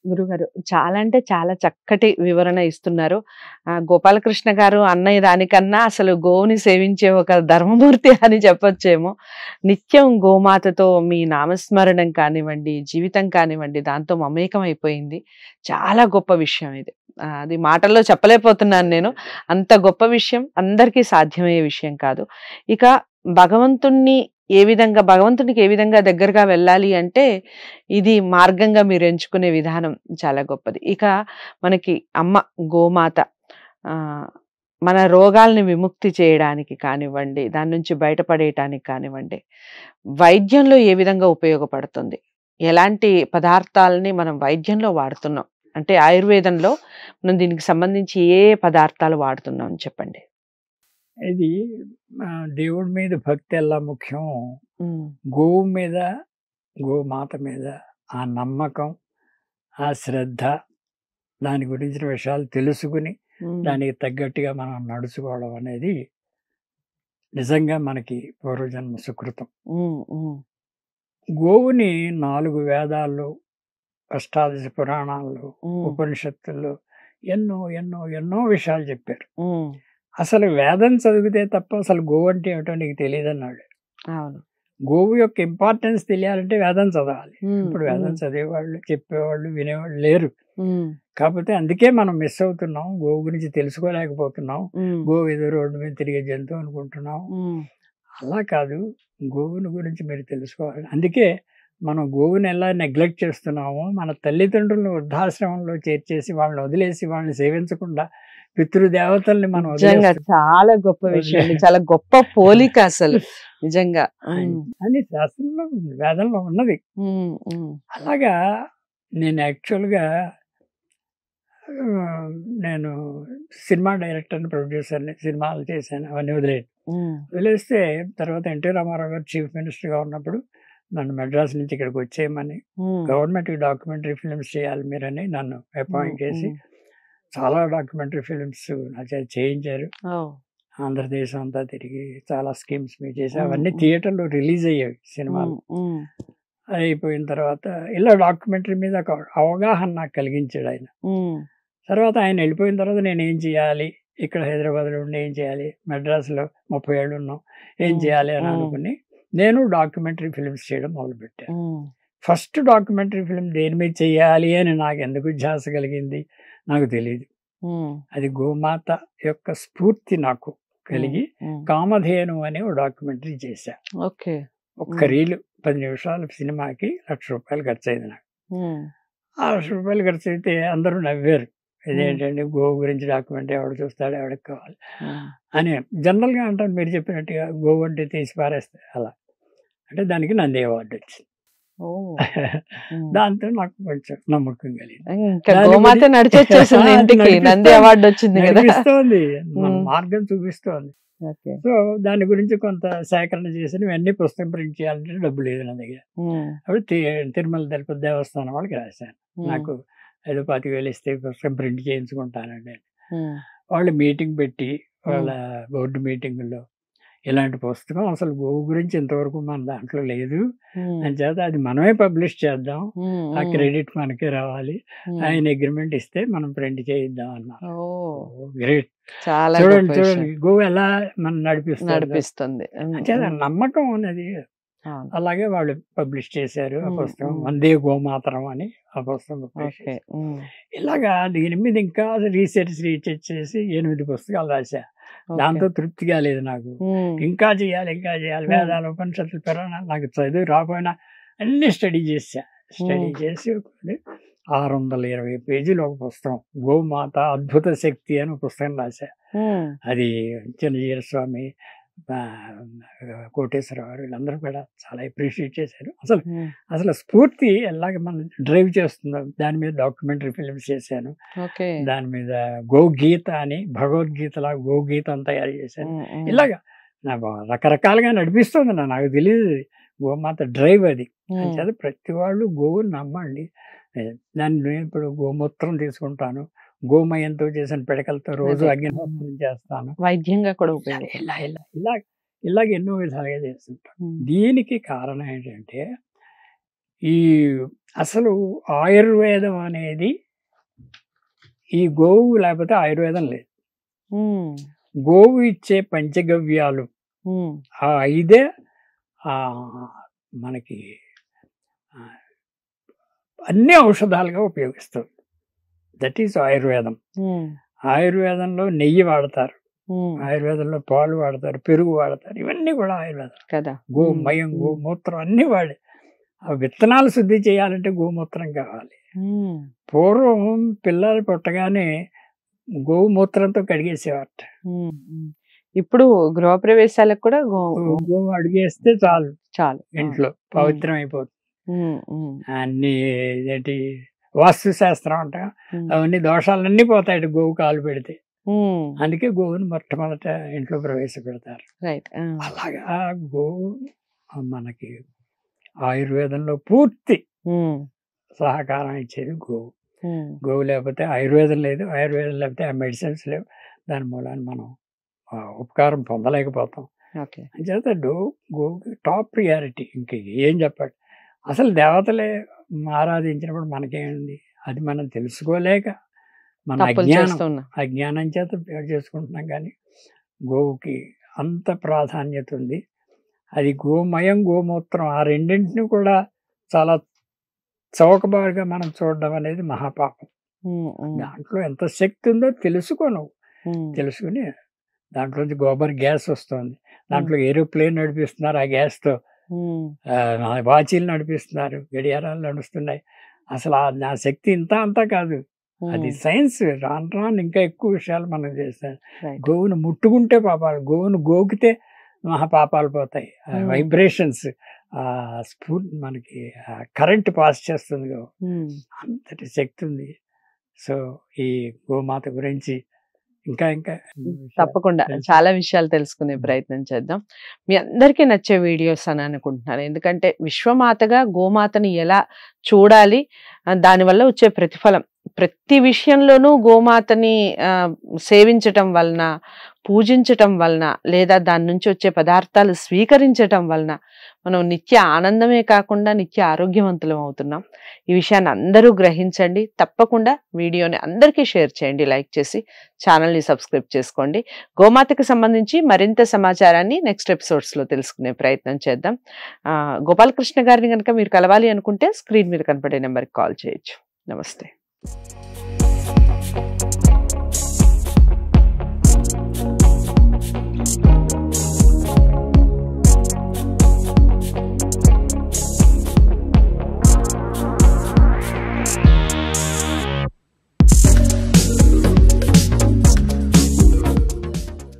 గురుగారు చాలా అంటే చాలా చక్కటి వివరణ ఇస్తున్నారు. గోపాలకృష్ణ గారు అన్నయ్య దానికన్నా అసలు గోవుని సేవించే ఒక ధర్మమూర్తి అని చెప్పొచ్చేమో. నిత్యం గోమాతతో మీ నామస్మరణం కానివ్వండి, జీవితం కానివ్వండి దాంతో మమేకం అయిపోయింది. చాలా గొప్ప విషయం ఇది. అది మాటల్లో చెప్పలేకపోతున్నాను నేను. అంత గొప్ప విషయం, అందరికీ సాధ్యమయ్యే విషయం కాదు. ఇక భగవంతుణ్ణి భగవంతునికి ఏ విధంగా దగ్గరగా వెళ్ళాలి అంటే, ఇది మార్గంగా మీరు ఎంచుకునే విధానం చాలా గొప్పది. ఇక మనకి అమ్మ గోమాత మన రోగాల్ని విముక్తి చేయడానికి కానివ్వండి, దాని నుంచి బయటపడేయటానికి కానివ్వండి, వైద్యంలో ఏ విధంగా ఉపయోగపడుతుంది? ఎలాంటి పదార్థాలని మనం వైద్యంలో వాడుతున్నాం? అంటే ఆయుర్వేదంలో మనం దీనికి సంబంధించి ఏ పదార్థాలు వాడుతున్నాం చెప్పండి. ఇది దేవుడి మీద భక్తి ఎలా ముఖ్యం, గోవు మీద, గోమాత మీద ఆ నమ్మకం, ఆ శ్రద్ధ, దాని గురించిన విషయాలు తెలుసుకుని దానికి తగ్గట్టుగా మనం నడుచుకోవడం అనేది నిజంగా మనకి పూర్వజన్మ సుకృతం. గోవుని 4 వేదాల్లో, అష్టాదశ పురాణాల్లో, ఉపనిషత్తుల్లో ఎన్నో ఎన్నో ఎన్నో విషయాలు చెప్పారు. అసలు వేదం చదివితే తప్ప అసలు గోవు అంటే ఏమిటో నీకు తెలియదు అన్నాడు. గోవు యొక్క ఇంపార్టెన్స్ తెలియాలంటే వేదం చదవాలి. ఇప్పుడు వేదం చదివేవాళ్ళు, చెప్పేవాళ్ళు, వినేవాళ్ళు లేరు. కాకపోతే అందుకే మనం మిస్ అవుతున్నాం, గోవు గురించి తెలుసుకోలేకపోతున్నాం. గోవు ఏదో రోడ్డు మీద తిరిగే జంతువు అనుకుంటున్నాం. అలా కాదు, గోవుని గురించి మీరు తెలుసుకోవాలి. అందుకే మనం గోవుని ఎలా నెగ్లెక్ట్ చేస్తున్నామో, మన తల్లిదండ్రులను వృద్ధాశ్రమంలో చేర్చేసి వాళ్ళని వదిలేసి వాళ్ళని సేవించకుండా పితృదేవతల్ని మనం చాలా గొప్ప విషయం, చాలా గొప్ప పోలిక అసలు నిజంగా అని శాస్త్రంలో వేదంలో ఉన్నది. అలాగా నేను యాక్చువల్గా నేను సినిమా డైరెక్టర్ని, ప్రొడ్యూసర్ని, సినిమాలు చేశాను. అవన్నీ వదిలేస్తే తర్వాత ఎన్టీ రామారావు గారు చీఫ్ మినిస్టర్గా ఉన్నప్పుడు నన్ను మెడ్రాస్ నుంచి ఇక్కడికి వచ్చేయమని, గవర్నమెంట్కి డాక్యుమెంటరీ ఫిల్మ్స్ చేయాలి మీరని నన్ను అపాయింట్ చేసి చాలా డాక్యుమెంటరీ ఫిల్మ్స్ నా చేత చేయించారు. ఆంధ్రదేశం అంతా తిరిగి చాలా స్కీమ్స్ మీద చేసి అవన్నీ థియేటర్లో రిలీజ్ అయ్యాయి సినిమాలు. అయిపోయిన తర్వాత ఇలా డాక్యుమెంటరీ మీద ఒక అవగాహన నాకు కలిగించాడు ఆయన. తర్వాత ఆయన వెళ్ళిపోయిన తర్వాత నేను ఏం చేయాలి, ఇక్కడ హైదరాబాద్లో ఉండి ఏం చేయాలి, మెడ్రాస్లో 30 ఏళ్ళు ఉన్నాం, ఏం చేయాలి అని అనుకుని నేను డాక్యుమెంటరీ ఫిల్మ్స్ చేయడం మొదలుపెట్టాను. ఫస్ట్ డాక్యుమెంటరీ ఫిల్మ్ దేని మీద చెయ్యాలి అని నాకు ఎందుకు ధ్యాస కలిగింది నాకు తెలియదు. అది గోమాత యొక్క స్ఫూర్తి నాకు కలిగి కామధేను అనే ఒక డాక్యుమెంటరీ చేశా. ఒక్క రీలు 10 నిమిషాల సినిమాకి ₹1,00,000 ఖర్చు అయింది నాకు. ఆ ₹1,00,000 ఖర్చు అయితే అందరూ నవ్వారు. ఇదేంటండి గోవు గురించి డాక్యుమెంటరీ ఎవడు చూస్తాడు, ఎవడికి కావాలి అని జనరల్గా అంటారు. మీరు చెప్పినట్టుగా గోవు అంటే తీసి పారేస్తే అలా అంటే దానికి నంది అవార్డు వచ్చింది. దాంతో నాకు కొంచెం నమ్మకం కలిగింది. నడిపిస్తోంది, మన మార్గం చూపిస్తోంది. సో దాని గురించి కొంత సేకరణ చేసి ఇవన్నీ పుస్తకం ప్రింట్ చేయాలంటే డబ్బు లేదు నా దగ్గర. అప్పుడు తిరుమల తిరుపతి దేవస్థానం వాళ్ళకి రాశాను, నాకు ఏదో 25,000 ఇస్తే పుస్తకం ప్రింట్ చేయించుకుంటానండి. వాళ్ళు మీటింగ్ పెట్టి వాళ్ళ బోర్డు మీటింగుల్లో ఇలాంటి పుస్తకం అసలు గోవు గురించి ఇంతవరకు మన దాంట్లో లేదు అని చేత అది మనమే పబ్లిష్ చేద్దాం, ఆ క్రెడిట్ మనకే రావాలి, ఆయన అగ్రిమెంట్ ఇస్తే మనం ప్రింట్ చేయిద్దాం అన్నారు. గ్రేట్. చూడండి చూడండి గోవు ఎలా మనం నడిపిస్తుంది. నమ్మకం అనేది. అలాగే వాళ్ళు పబ్లిష్ చేశారు ఆ పుస్తకం, వందే గోమాతరం అని ఆ పుస్తకం. ఇలాగా దీని మీద ఇంకా రీసెర్చ్ చేసి 8 పుస్తకాలు రాశా. దాంతో తృప్తిగా లేదు నాకు, ఇంకా చేయాలి వేదాలు, ఉపనిషత్తులు, పురాణాలు నాకు చదువు రాకపోయినా అన్ని స్టడీ చేసి 620 పేజీలు ఒక పుస్తకం, గోమాత అద్భుత శక్తి అని ఒక పుస్తకం రాశా. అది చిన్నజీర స్వామి, కోటేశ్వరరావు గారు వీళ్ళందరూ కూడా చాలా అప్రిషియేట్ చేశారు. అసలు స్ఫూర్తి ఎలాగ మనం డ్రైవ్ చేస్తున్నాం దాని మీద డాక్యుమెంటరీ ఫిల్మ్స్ చేశాను. దాని మీద గోగీత అని భగవద్గీతలా గోగీత అని తయారు చేశాను. ఇలాగా నాకు రకరకాలుగా నడిపిస్తుంది. నాకు తెలియదు గోమాత డ్రైవ్ అది. అంచేత ప్రతి వాళ్ళు గోవుని నమ్మండి. దాన్ని ఇప్పుడు గోమూత్రం తీసుకుంటాను, గోమయంతో చేసిన పిడకలతో రోజు అగ్నిహోత్రం చేస్తాను, వైద్యంగా కూడా ఇలాగ ఎన్నో విధాలుగా చేస్తుంటాను. దీనికి కారణం ఏంటంటే ఈ అసలు ఆయుర్వేదం అనేది ఈ గోవు లేకపోతే ఆయుర్వేదం లేదు. గోవు ఇచ్చే పంచగవ్యాలు ఆ 5 మనకి అన్ని ఔషధాలుగా ఉపయోగిస్తుంది. దట్ ఈస్ ఆయుర్వేదం. ఆయుర్వేదంలో నెయ్యి వాడతారు, ఆయుర్వేదంలో పాలు వాడతారు, పెరుగు వాడతారు. ఇవన్నీ కూడా ఆయుర్వేదం కదా. గోమయం, గోమూత్రం అన్ని వాడి. ఆ విత్తనాలు శుద్ధి చేయాలంటే గోమూత్రం కావాలి. పూర్వం పిల్లలు పుట్టగానే గోమూత్రంతో కడిగేసేవారట. ఇప్పుడు గృహప్రవేశాలకు కూడా గోవు అడిగేస్తే చాలు చాలు, ఇంట్లో పవిత్రం అయిపోతుంది. అన్ని ఏంటి వాస్తు శాస్త్రం అంట, అవన్నీ దోషాలన్నీ పోతాయి గోవు కాలు పెడితే. అందుకే గోవుని మొట్టమొదట ఇంట్లో ప్రవేశపెడతారు. అలాగా గోవు మనకి ఆయుర్వేదంలో పూర్తి సహకారం ఇచ్చేది గోవు. గోవు లేకపోతే ఆయుర్వేదం లేదు, ఆయుర్వేదం లేకపోతే ఆ మెడిసిన్స్ లేవు. దాని మూలాన్ని మనం ఉపకారం పొందలేకపోతాం. అంచేత గోవుకి టాప్ ప్రియారిటీ. ఇంక ఏం చెప్పాలి, అసలు దేవతలే ఆరాధించినప్పుడు మనకేముంది? అది మనం తెలుసుకోలేక మన అజ్ఞానం చేత చేసుకుంటున్నాం. కానీ గోవుకి అంత ప్రాధాన్యత ఉంది. అది గోమయం, గోమూత్రం ఆ రెండింటిని కూడా చాలా చౌకబారుగా మనం చూడడం అనేది మహాపాపం. దాంట్లో ఎంత శక్తి ఉందో తెలుసుకోను, తెలుసుకుని దాంట్లోంచి గోబర్ గ్యాస్ వస్తుంది. దాంట్లో ఏరోప్లేన్ నడిపిస్తున్నారు, ఆ గ్యాస్తో వాచీలు నడిపిస్తున్నారు, గడియారాలు నడుస్తున్నాయి. అసలు నా శక్తి ఇంత అంతా కాదు, అది సైన్స్. రాను రాను ఇంకా ఎక్కువ విషయాలు మనం చేస్తాం. గోవును ముట్టుకుంటే పాపాలు, గోవును గోకితే మహాపాపాలు పోతాయి. వైబ్రేషన్స్, మనకి కరెంట్ పాస్ చేస్తుంది గోవు, అంతటి శక్తి ఉంది. సో ఈ గోమాత గురించి ఇంకా తప్పకుండా చాలా విషయాలు తెలుసుకునే ప్రయత్నం చేద్దాం. మీ అందరికీ నచ్చే వీడియోస్ అని అనుకుంటున్నాను. ఎందుకంటే విశ్వమాతగా గోమాతని ఎలా చూడాలి, దానివల్ల వచ్చే ప్రతిఫలం, ప్రతి విషయంలోనూ గోమాతని సేవించటం వలన, పూజించటం వలన, లేదా దాని నుంచి వచ్చే పదార్థాలు స్వీకరించటం వలన మనం నిత్య ఆనందమే కాకుండా నిత్య ఆరోగ్యవంతులం అవుతున్నాం. ఈ విషయాన్ని అందరూ గ్రహించండి. తప్పకుండా వీడియోని అందరికీ షేర్ చేయండి, లైక్ చేసి ఛానల్ని సబ్స్క్రైబ్ చేసుకోండి. గోమాతకి సంబంధించి మరింత సమాచారాన్ని నెక్స్ట్ ఎపిసోడ్స్లో తెలుసుకునే ప్రయత్నం చేద్దాం. గోపాలకృష్ణ గారిని కనుక మీరు కలవాలి అనుకుంటే స్క్రీన్ మీద కనపడే నెంబర్కి కాల్ చేయొచ్చు. నమస్తే.